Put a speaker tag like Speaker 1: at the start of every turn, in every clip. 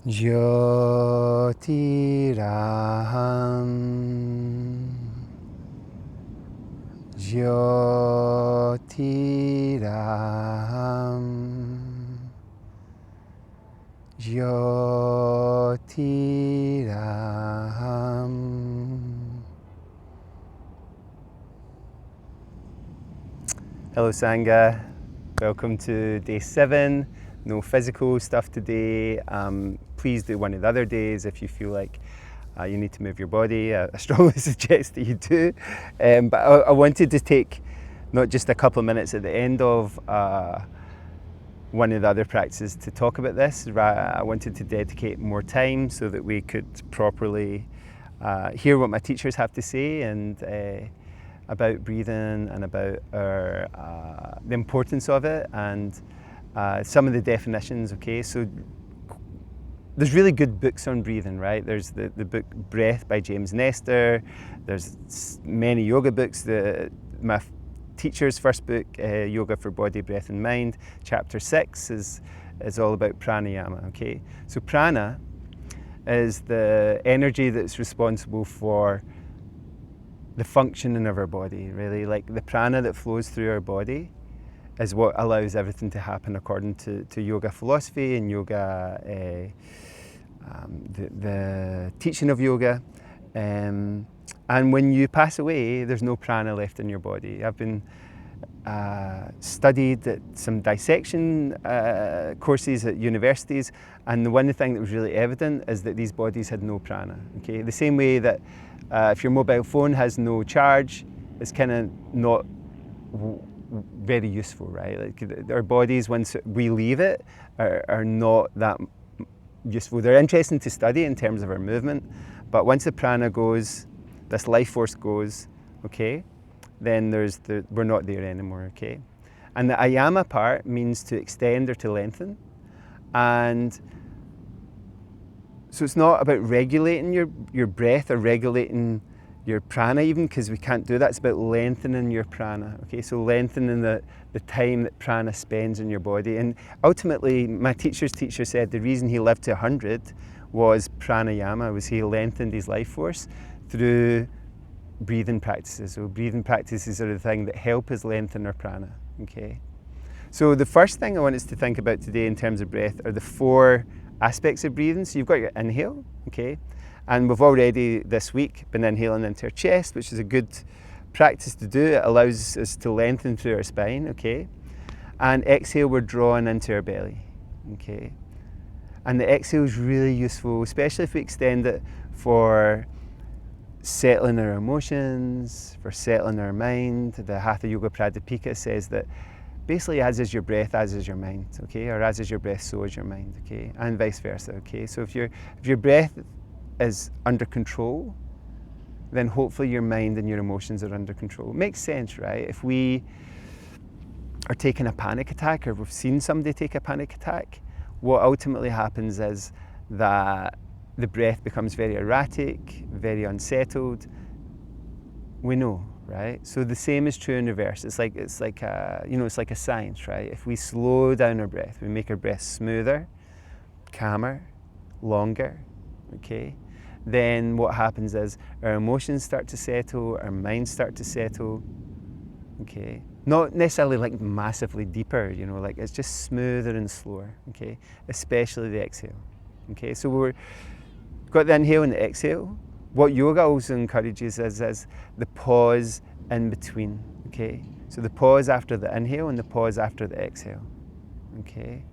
Speaker 1: Jyotiraham Jyotiraham Jyotiraham. Hello Sangha, welcome to day 7. No physical stuff today. Please do one of the other days if you feel like you need to move your body. I strongly suggest that you do. But I wanted to take not just a couple of minutes at the end of one of the other practices to talk about this. I wanted to dedicate more time so that we could properly hear what my teachers have to say and about breathing and about the importance of it and some of the definitions. Okay, so there's really good books on breathing, right? There's the book Breath by James Nestor. There's many yoga books. My teacher's first book, Yoga for Body, Breath and Mind, chapter 6 is all about pranayama. Okay, so prana is the energy that's responsible for the functioning of our body, really. Like the prana that flows through our body is what allows everything to happen according to yoga philosophy and yoga, the teaching of yoga. And when you pass away, there's no prana left in your body. I've been studied at some dissection courses at universities, and the one thing that was really evident is that these bodies had no prana. Okay, the same way that if your mobile phone has no charge, it's kind of not very useful, right? Like our bodies, once we leave it, are not that useful. They're interesting to study in terms of our movement, but once the prana goes, this life force goes, okay, then we're not there anymore, okay? And the ayama part means to extend or to lengthen. And so it's not about regulating your breath or regulating your prana even, because we can't do that. It's about lengthening your prana, okay? So lengthening the time that prana spends in your body. And ultimately, my teacher's teacher said the reason he lived to 100 was pranayama, was he lengthened his life force through breathing practices. So breathing practices are the thing that help us lengthen our prana, okay? So the first thing I want us to think about today in terms of breath are the 4 aspects of breathing. So you've got your inhale, okay? And we've already this week been inhaling into our chest, which is a good practice to do. It allows us to lengthen through our spine, okay? And exhale, we're drawing into our belly, okay? And the exhale is really useful, especially if we extend it for settling our emotions, for settling our mind. The Hatha Yoga Pradipika says that basically as is your breath, as is your mind, okay? Or as is your breath, so is your mind, okay? And vice versa, okay? So if your breath is under control, then hopefully your mind and your emotions are under control. It makes sense, right? If we are taking a panic attack or we've seen somebody take a panic attack, what ultimately happens is that the breath becomes very erratic, very unsettled. We know, right? So the same is true in reverse. It's like a science, right? If we slow down our breath, we make our breath smoother, calmer, longer, okay? Then what happens is our emotions start to settle, our minds start to settle, okay? Not necessarily like massively deeper, like it's just smoother and slower, okay? Especially the exhale, okay? So we've got the inhale and the exhale. What yoga also encourages is the pause in between, okay? So the pause after the inhale and the pause after the exhale, okay?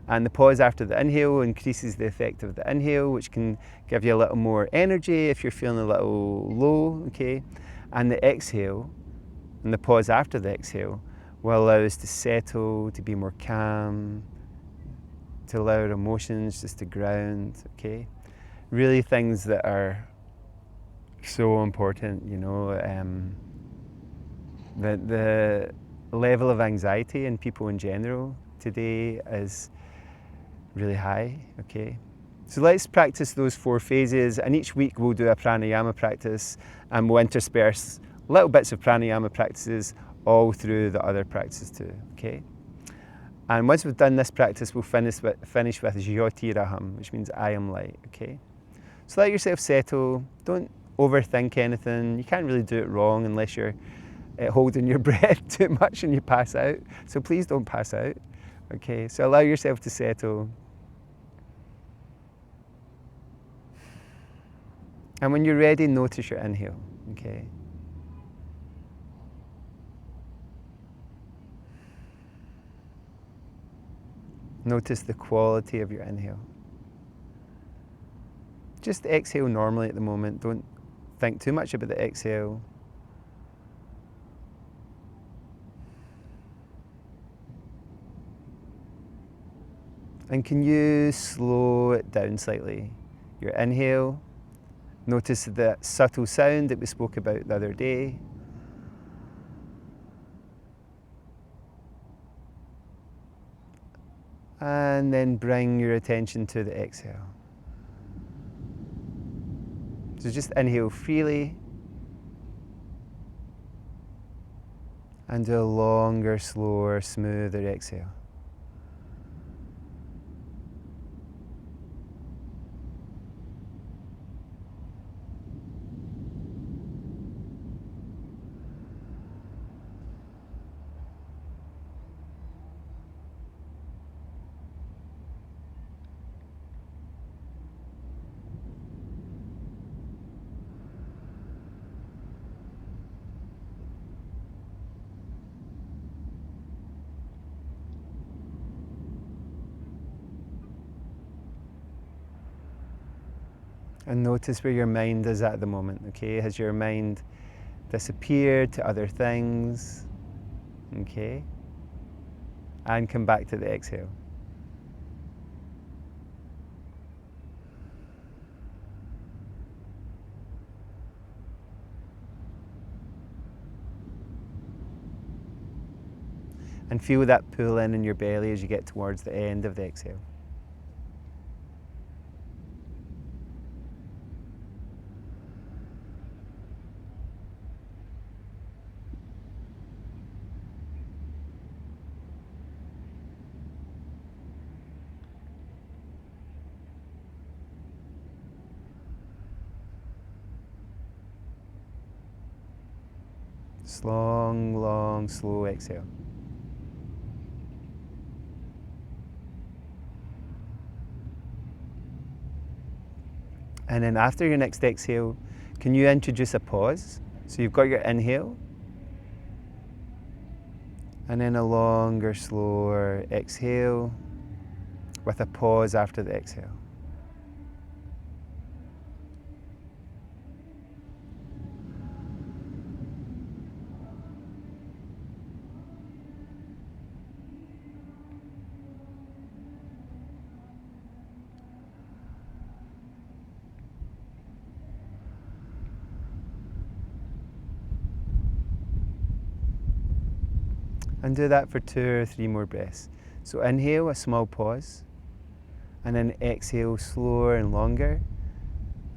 Speaker 1: And the pause after the inhale increases the effect of the inhale, which can give you a little more energy if you're feeling a little low, okay? And the exhale, and the pause after the exhale, will allow us to settle, to be more calm, to allow our emotions just to ground, okay? Really things that are so important, the level of anxiety in people in general today is really high, okay? So let's practice those 4 phases, and each week we'll do a pranayama practice and we'll intersperse little bits of pranayama practices all through the other practices too, okay? And once we've done this practice, we'll finish with Jyoti Raham, which means I am light, okay? So let yourself settle. Don't overthink anything. You can't really do it wrong unless you're holding your breath too much and you pass out. So please don't pass out, okay? So allow yourself to settle. And when you're ready, notice your inhale, okay? Notice the quality of your inhale. Just exhale normally at the moment. Don't think too much about the exhale. And can you slow it down slightly? Your inhale, notice that subtle sound that we spoke about the other day. And then bring your attention to the exhale. So just inhale freely and do a longer, slower, smoother exhale. And notice where your mind is at the moment, okay? Has your mind disappeared to other things? Okay? And come back to the exhale. And feel that pull in your belly as you get towards the end of the exhale. Long, long, slow exhale. And then after your next exhale, can you introduce a pause? So you've got your inhale, and then a longer, slower exhale with a pause after the exhale. And do that for 2 or 3 more breaths. So inhale, a small pause, and then exhale slower and longer,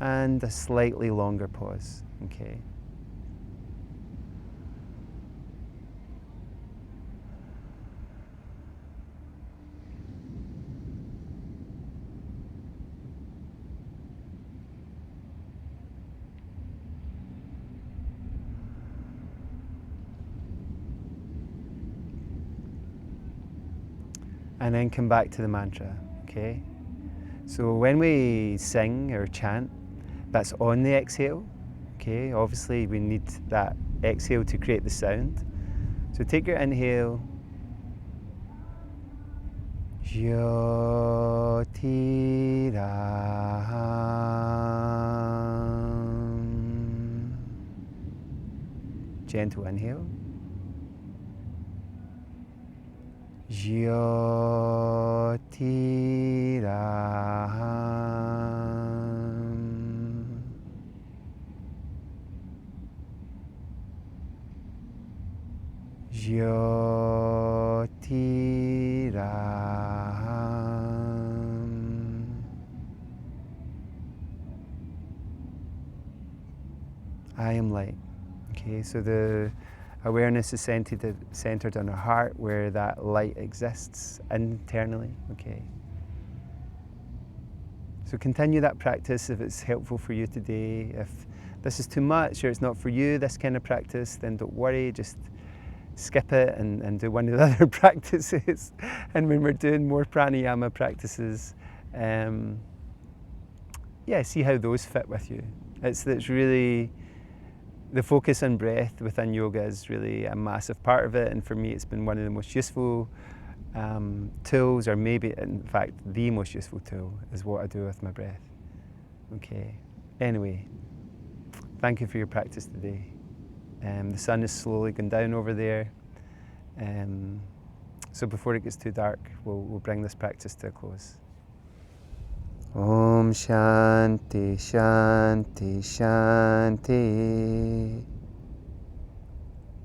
Speaker 1: and a slightly longer pause, okay? And then come back to the mantra, okay? So when we sing or chant, that's on the exhale, okay? Obviously we need that exhale to create the sound. So take your inhale, Jyoti Raham. Gentle inhale. Jyoti Raham. Jyoti Raham. I am light. Okay, so the Awareness is centered on our heart, where that light exists internally. Okay. So continue that practice if it's helpful for you today. If this is too much or it's not for you, this kind of practice, then don't worry, just skip it and do one of the other practices. And when we're doing more pranayama practices, see how those fit with you. It's really, the focus on breath within yoga is really a massive part of it, and for me it's been one of the most useful tools, or maybe in fact the most useful tool, is what I do with my breath. Okay, anyway, thank you for your practice today. The sun is slowly going down over there, so before it gets too dark, we'll bring this practice to a close. Om Shanti Shanti Shanti.